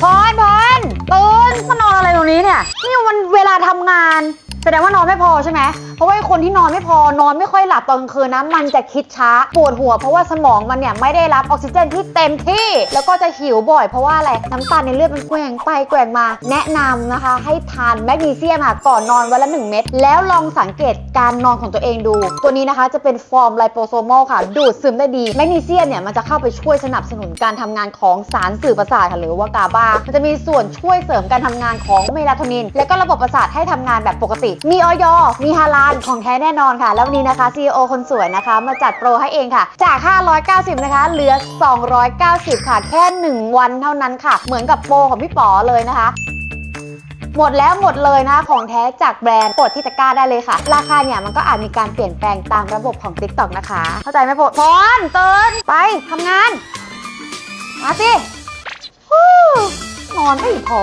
พรตื่นมานอนอะไรตรงนี้เนี่ยนี่มันเวลาทำงานแสดงว่านอนไม่พอใช่ไหมเพราะว่าคนที่นอนไม่พอนอนไม่ค่อยหลับตอนกลางคืนนะมันจะคิดช้าปวดหัวเพราะว่าสมองมันเนี่ยไม่ได้รับออกซิเจนที่เต็มที่แล้วก็จะหิวบ่อยเพราะว่าอะไรน้ำตาลในเลือดมันแกว่งไปแกว่งมาแนะนำนะคะให้ทานแมกนีเซียมค่ะก่อนนอนวันละ1 เม็ดแล้วลองสังเกตการนอนของตัวเองดูตัวนี้นะคะจะเป็นฟอร์มไลโปโซมอลค่ะดูดซึมได้ดีแมกนีเซียมเนี่ยมันจะเข้าไปช่วยสนับสนุนการทำงานของสารสื่อประสาทค่ะหรือว่ากาบามันจะมีส่วนช่วยเสริมการทำงานของเมลาโทนินและก็ระบบประสาทให้ทำงานแบบปกติมีอยมีฮาลาลของแท้แน่นอนค่ะแล้ววันนี้นะคะ CEO คนสวยนะคะมาจัดโปรให้เองค่ะจาก590นะคะเหลือ290ค่ะแค่1วันเท่านั้นค่ะเหมือนกับโปรของพี่ป๋อเลยนะคะหมดแล้วหมดเลยนะของแท้จากแบรนด์กดที่ตะกร้าได้เลยค่ะราคาเนี่ยมันก็อาจมีการเปลี่ยนแปลงตามระบบของ TikTok นะคะเข้าใจไหมพรตื่นไปทำงานมาสินอนไม่พอ